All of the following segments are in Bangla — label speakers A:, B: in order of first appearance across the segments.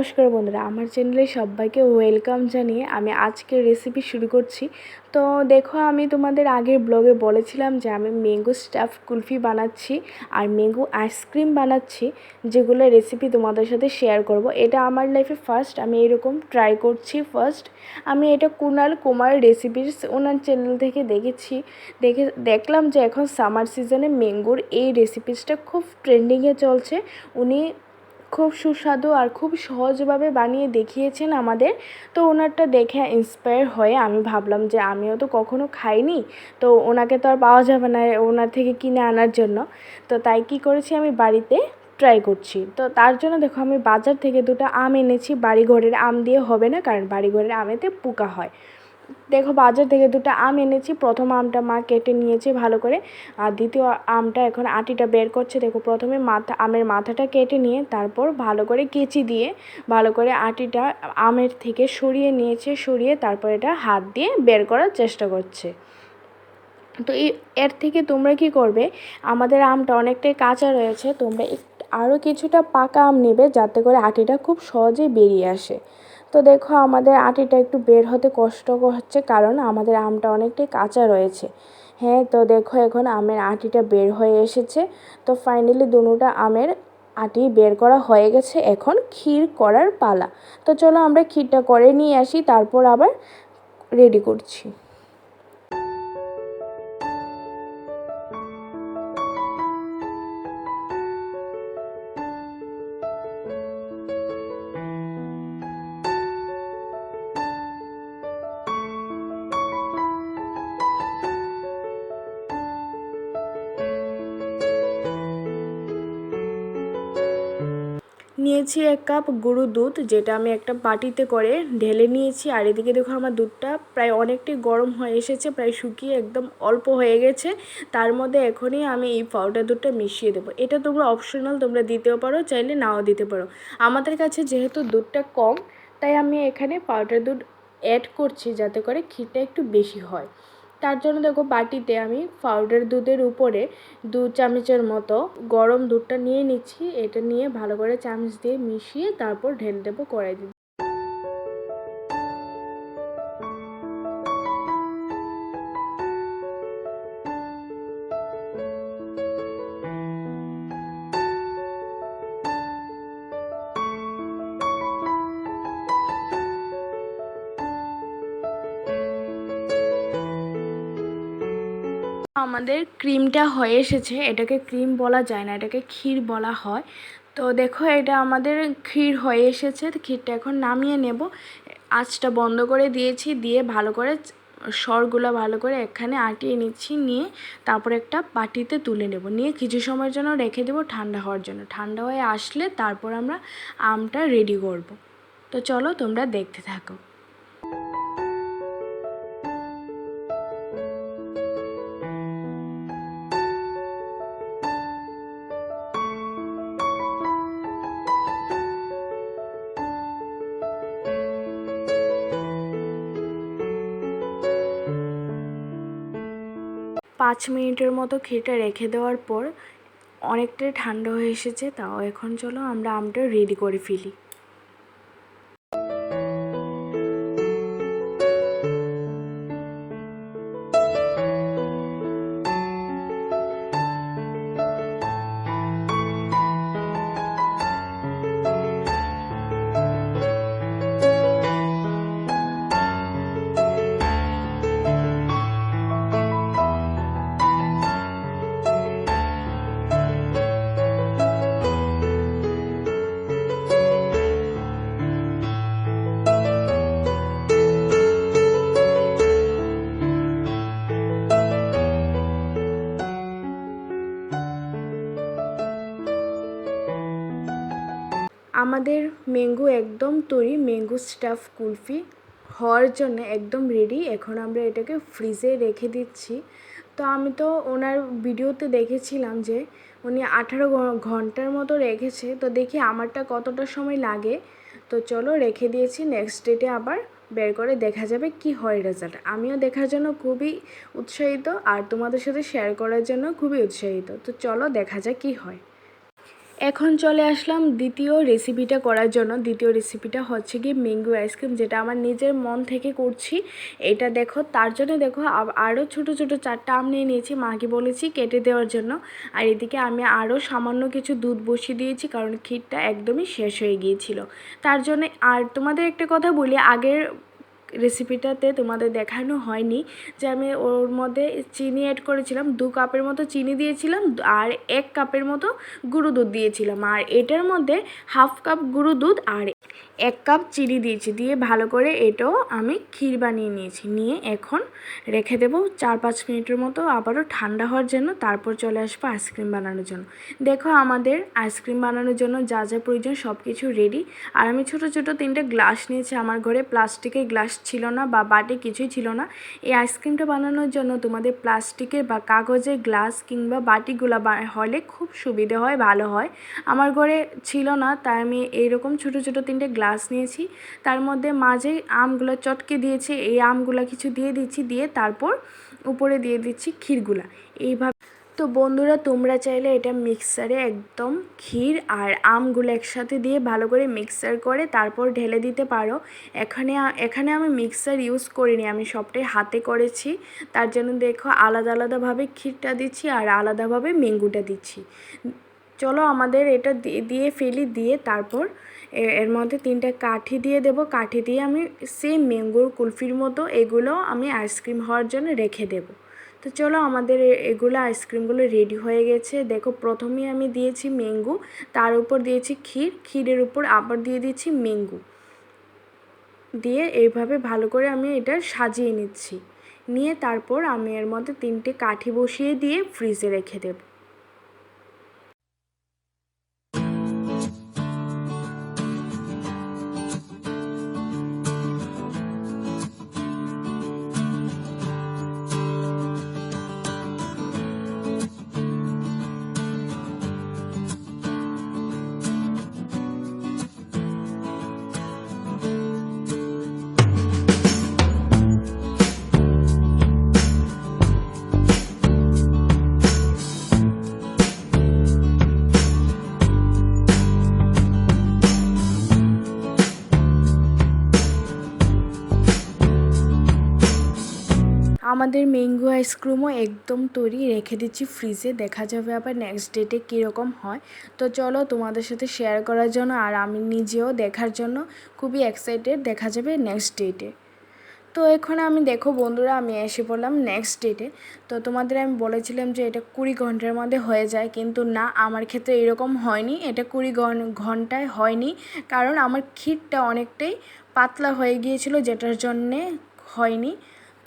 A: নমস্কার বন্ধুরা, আমার চ্যানেলে সবাইকে ওয়েলকাম জানিয়ে আমি আজকের রেসিপি শুরু করছি। তো দেখো, আমি তোমাদের আগের ব্লগে বলেছিলাম যে আমি ম্যাঙ্গো স্টাফড কুলফি বানাচ্ছি আর ম্যাঙ্গো আইসক্রিম বানাচ্ছি, যেগুলো রেসিপি তোমাদের সাথে শেয়ার করব। এটা আমার লাইফে ফার্স্ট আমি এরকম ট্রাই করছি। আমি এটা কুনাল কুমার রেসিপিস ওনার চ্যানেল থেকে দেখলাম যে এখন সামার সিজনে ম্যাঙ্গোর এই রেসিপিসটা খুব ট্রেন্ডিংয়ে চলছে। উনি খুব সুস্বাদু আর খুব সহজভাবে বানিয়ে দেখিয়েছেন আমাদের। তো ওনারটা দেখে ইন্সপায়ার হয়ে আমি ভাবলাম যে আমিও তো কখনো খাইনি, তো ওনাকে তো আর পাওয়া যাবে না ওনার থেকে কিনে আনার জন্য। তো তাই কি করেছি, আমি বাড়িতে ট্রাই করছি। তো তার জন্য দেখো, আমি বাজার থেকে দুটো আম এনেছি। বাড়িঘরের আম দিয়ে হবে না, কারণ বাড়িঘরের আমেতে পোকা হয়। দেখো, বাজার থেকে দুটো আম এনেছি। প্রথম আমটা মা কেটে নিয়েছে ভালো করে, আর দ্বিতীয় আমটা এখন আটিটা বের করছে। দেখো, প্রথমে আমের মাথাটা কেটে নিয়ে তারপর ভালো করে কেচি দিয়ে ভালো করে আটিটা আমের থেকে সরিয়ে তারপর এটা হাত দিয়ে বের করার চেষ্টা করছে। তো এর থেকে তোমরা কি করবে, আমাদের আমটা অনেকটাই কাঁচা রয়েছে, তোমরা আরও কিছুটা পাকা আম নেবে, যাতে করে আটিটা খুব সহজেই বেরিয়ে আসে। তো দেখো, আমাদের আটিটা একটু বের হতে কষ্ট হচ্ছে, কারণ আমাদের আমটা অনেকটাই কাঁচা রয়েছে। হ্যাঁ, তো দেখো এখন আমের আটিটা বের হয়ে এসেছে। তো ফাইনালি দুটোটা আমের আটি বের করা হয়ে গেছে। এখন ক্ষীর করার পালা। তো চলো আমরা ক্ষীরটা করে নিয়ে আসি, তারপর আবার রেডি করছি। নিয়েছি 1 কাপ গরুর দুধ, যেটা আমি একটা বাটিতে করে ঢেলে নিয়েছি। আর এদিকে দেখো, আমার দুধটা প্রায় অনেকটাই গরম হয়ে এসেছে, প্রায় শুকিয়ে একদম অল্প হয়ে গেছে। তার মধ্যে এখনই আমি এই পাউডার দুধটা মিশিয়ে দেবো। এটা তোমরা অপশনাল, তোমরা দিতেও পারো, চাইলে নাও দিতে পারো। আমাদের কাছে যেহেতু দুধটা কম, তাই আমি এখানে পাউডার দুধ অ্যাড করছি, যাতে করে ক্ষীরটা একটু বেশি হয়। তার জন্য দেখো, বাটিতে আমি পাউডার দুধের উপরে 2 চামচের মতো গরম দুধটা নিয়ে নিচ্ছি। এটা নিয়ে ভালো করে চামচ দিয়ে মিশিয়ে তারপর ঢেলে দেবো কড়াইতে। আমাদের ক্রিমটা হয়ে এসেছে। এটাকে ক্রিম বলা যায় না, এটাকে ক্ষীর বলা হয়। তো দেখো, এটা আমাদের ক্ষীর হয়ে এসেছে। ক্ষীরটা এখন নামিয়ে নেব। আঁচটা বন্ধ করে দিয়েছি, দিয়ে ভালো করে সরগুলো ভালো করে এখানে আটিয়ে নিচ্ছি। নিয়ে তারপর একটা বাটিতে তুলে নেব, নিয়ে কিছু সময়ের জন্য রেখে দেবো ঠান্ডা হওয়ার জন্য। ঠান্ডা হয়ে আসলে তারপর আমরা আমটা রেডি করব। তো চলো তোমরা দেখতে থাকো। 5 মিনিটের মতো ক্ষীরটা রেখে দেওয়ার পর অনেকটাই ঠান্ডা হয়ে এসেছে। তাও এখন চলো আমরা আমটা রেডি করে ফেলি। আমাদের ম্যাঙ্গো একদম তৈরি, ম্যাঙ্গো স্টাফ কুলফি হওয়ার জন্য একদম রেডি। এখন আমরা এটাকে ফ্রিজে রেখে দিচ্ছি। তো আমি তো ওনার ভিডিওতে দেখেছিলাম যে উনি 18 ঘন্টার মতো রেখেছে। তো দেখি আমারটা কতটা সময় লাগে। তো চলো রেখে দিয়েছি, নেক্সট ডেটে আবার বের করে দেখা যাবে কি হয় রেজাল্ট। আমিও দেখার জন্য খুবই উৎসাহিত, আর তোমাদের সাথে শেয়ার করার জন্য খুবই উৎসাহিত। তো চলো দেখা যাক কি হয়। এখন চলে আসলাম দ্বিতীয় রেসিপিটা করার জন্য। দ্বিতীয় রেসিপিটা হচ্ছে কি ম্যাঙ্গো আইসক্রিম, যেটা আমার নিজের মন থেকে করছি। এটা দেখো, তার জন্য দেখো আরও ছোটো ছোটো 4টা আম নিয়ে নিয়েছি, মাকে বলেছি কেটে দেওয়ার জন্য। আর এদিকে আমি আরও সামান্য কিছু দুধ বসিয়ে দিয়েছি, কারণ ক্ষীরটা একদমই শেষ হয়ে গিয়েছিল তার জন্য। আর তোমাদের একটা কথা বলি, আগের রেসিপিটাতে তোমাদের দেখানো হয়নি যে আমি ওর মধ্যে চিনি অ্যাড করেছিলাম, 2 কাপের মতো চিনি দিয়েছিলাম আর 1 কাপের মতো গুঁড়ো দুধ দিয়েছিলাম। আর এটার মধ্যে 1/2 কাপ গুঁড়ো দুধ আর 1 কাপ চিনি দিয়েছি, দিয়ে ভালো করে এটাও আমি ক্ষীর বানিয়ে নিয়েছি। নিয়ে এখন রেখে দেবো 4-5 মিনিটের মতো আবারও ঠান্ডা হওয়ার জন্য, তারপর চলে আসবো আইসক্রিম বানানোর জন্য। দেখো আমাদের আইসক্রিম বানানোর জন্য যা যা প্রয়োজন সব কিছু রেডি। আর আমি ছোটো ছোটো 3টে গ্লাস নিয়েছি, আমার ঘরে প্লাস্টিকের গ্লাস ছিল না বা বাটি কিছুই ছিল না। এই আইসক্রিমটা বানানোর জন্য তোমাদের প্লাস্টিকের বা কাগজের গ্লাস কিংবা বাটিগুলো হলে খুব সুবিধে হয়, ভালো হয়। আমার ঘরে ছিল না, তাই আমি এইরকম ছোটো ছোটো 3টে গ্লাস নিয়েছি। তার মধ্যে মাঝে আমগুলো চটকে দিয়েছি, এই আমগুলো কিছু দিয়ে দিচ্ছি, দিয়ে তারপর উপরে দিয়ে দিচ্ছি ক্ষীরগুলা এইভাবে। তো বন্ধুরা, তোমরা চাইলে এটা মিক্সারে একদম ক্ষীর আর আমগুলো একসাথে দিয়ে ভালো করে মিক্সার করে তারপর ঢেলে দিতে পারো। এখানে আমি মিক্সার ইউজ করিনি, আমি সবটাই হাতে করেছি। তার জন্য দেখো আলাদা আলাদাভাবে ক্ষীরটা দিচ্ছি আর আলাদাভাবে ম্যাঙ্গোটা দিচ্ছি। চলো আমাদের এটা দিয়ে ফেলি, দিয়ে তারপর এর মধ্যে 3টা কাঠি দিয়ে দেব। কাঠি দিয়ে আমি সেম ম্যাঙ্গোর কুলফির মতো এগুলো আমি আইসক্রিম হওয়ার জন্য রেখে দেব। তো চলো আমাদের এগুলো আইসক্রিমগুলো রেডি হয়ে গেছে। দেখো প্রথমেই আমি দিয়েছি ম্যাঙ্গো, তার উপর দিয়েছি ক্ষীরের উপর আবার দিয়ে দিচ্ছি ম্যাঙ্গো, দিয়ে এইভাবে ভালো করে আমি এটা সাজিয়ে নিচ্ছি। নিয়ে তারপর আমি এর মধ্যে 3টে কাঠি বসিয়ে দিয়ে ফ্রিজে রেখে দেব। আমাদের ম্যাঙ্গো আইসক্রিমও একদম তৈরি, রেখে দিচ্ছি ফ্রিজে। দেখা যাবে আবার নেক্সট ডেটে কীরকম হয়। তো চলো তোমাদের সাথে শেয়ার করার জন্য আর আমি নিজেও দেখার জন্য খুবই এক্সাইটেড, দেখা যাবে নেক্সট ডেটে। তো এখন আমি দেখো বন্ধুরা, আমি এসে পড়লাম নেক্সট ডেটে। তো তোমাদের আমি বলেছিলাম যে এটা 20 ঘন্টার মধ্যে হয়ে যায়, কিন্তু না, আমার ক্ষেত্রে এরকম হয়নি। এটা 20 ঘন্টায় হয়নি, কারণ আমার ক্ষীরটা অনেকটাই পাতলা হয়ে গিয়েছিল, যেটার জন্যে হয়নি।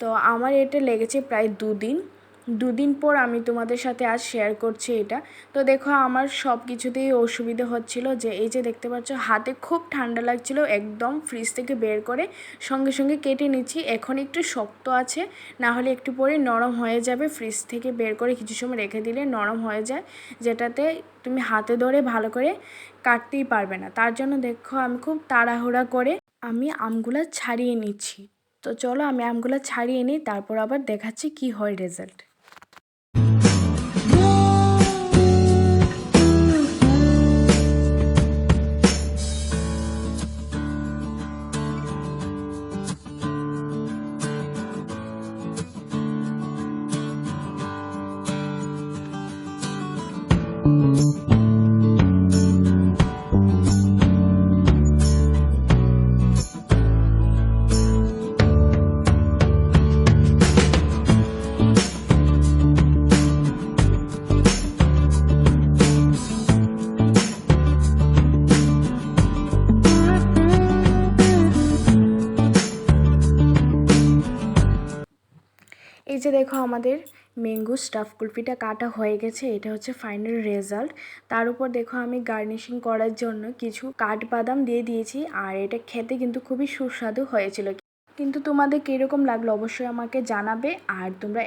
A: তো আমার এটা লেগেছে প্রায় 2 দিন পর আমি তোমাদের সাথে আজ শেয়ার করছি এটা। তো দেখো আমার সব কিছুতেই অসুবিধা হচ্ছিল, যে এই যে দেখতে পাচ্ছ হাতে খুব ঠান্ডা লাগছিল, একদম ফ্রিজ থেকে বের করে সঙ্গে সঙ্গে কেটে নিচ্ছি। এখন একটু শক্ত আছে, না হলে একটু পরে নরম হয়ে যাবে। ফ্রিজ থেকে বের করে কিছু সময় রেখে দিলে নরম হয়ে যায়, যেটাতে তুমি হাতে ধরে ভালো করে কাটতেই পারবে না। তার জন্য দেখো আমি খুব তাড়াহুড়া করে আমি আমগুলো ছাড়িয়ে নিচ্ছি। তো চলো আমি আমগুলো ছাড়িয়ে নিই, তারপর আবার দেখাচ্ছি কি হয় রেজাল্ট। এই যে দেখো আমাদের ম্যাঙ্গো স্টাফ কুলফিটা কাটা হয়ে গেছে, এটা হচ্ছে ফাইনাল রেজাল্ট। তার উপর দেখো আমি গার্নিশিং করার জন্য কিছু কাঠবাদাম দিয়ে দিয়েছি, আর এটা খেতে কিন্তু খুবই সুস্বাদু হয়েছিল। কিন্তু তোমাদের কীরকম লাগলো অবশ্যই আমাকে জানাবে, আর তোমরা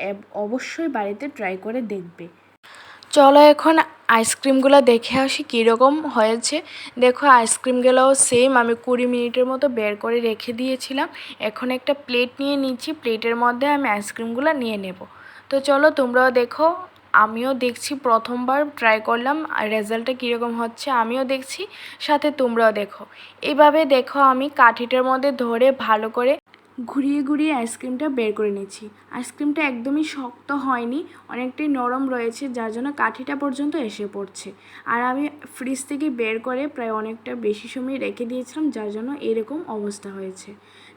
A: অবশ্যই বাড়িতে ট্রাই করে দেখবে। চলো এখন আইসক্রিমগুলো দেখে আসি কীরকম হয়েছে। দেখো আইসক্রিমগুলোও সেম আমি 20 মিনিটের মতো বের করে রেখে দিয়েছিলাম। এখন একটা প্লেট নিয়ে নিচ্ছি, প্লেটের মধ্যে আমি আইসক্রিমগুলো নিয়ে নেব। তো চলো তোমরাও দেখো আমিও দেখছি, প্রথমবার ট্রাই করলাম আর রেজাল্টটা কীরকম হচ্ছে আমিও দেখছি, সাথে তোমরাও দেখো। এইভাবে দেখো আমি কাঠিটার মধ্যে ধরে ভালো করে ঘুরিয়ে ঘুরিয়ে আইসক্রিমটা বের করে নিচ্ছি। আইসক্রিমটা একদমই শক্ত হয়নি, অনেকটাই নরম রয়েছে, যার জন্য কাঠিটা পর্যন্ত এসে পড়ছে। আর আমি ফ্রিজ থেকে বের করে প্রায় অনেকটা বেশি সময় রেখে দিয়েছিলাম, যার জন্য এরকম অবস্থা হয়েছে।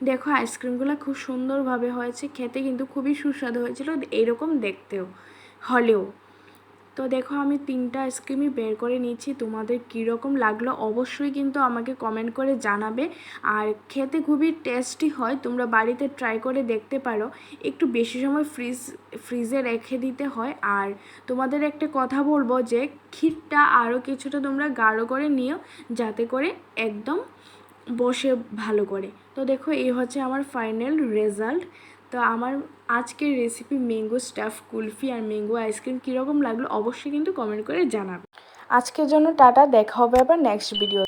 A: দেখো আইসক্রিমগুলো খুব সুন্দরভাবে হয়েছে, খেতে কিন্তু খুবই সুস্বাদু হয়েছিল, এরকম দেখতেও হলেও। তো দেখো আমি 3টা আইসক্রিমই বের করে নিচ্ছি, তোমাদের কীরকম লাগলো অবশ্যই কিন্তু আমাকে কমেন্ট করে জানাবে। আর খেতে খুবই টেস্টি হয়, তোমরা বাড়িতে ট্রাই করে দেখতে পারো। একটু বেশি সময় ফ্রিজে রেখে দিতে হয়। আর তোমাদের একটা কথা বলবো যে ক্ষীরটা আরও কিছুটা তোমরা গাঢ় করে নিও, যাতে করে একদম বসে ভালো করে। তো দেখো এই হচ্ছে আমার ফাইনাল রেজাল্ট। তো আমার আজকের রেসিপি ম্যাঙ্গো স্টাফ কুলফি আর ম্যাঙ্গো আইসক্রিম কীরকম লাগলো অবশ্যই কিন্তু কমেন্ট করে জানাবে। আজকের জন্য টাটা, দেখা হবে আবার নেক্সট ভিডিও।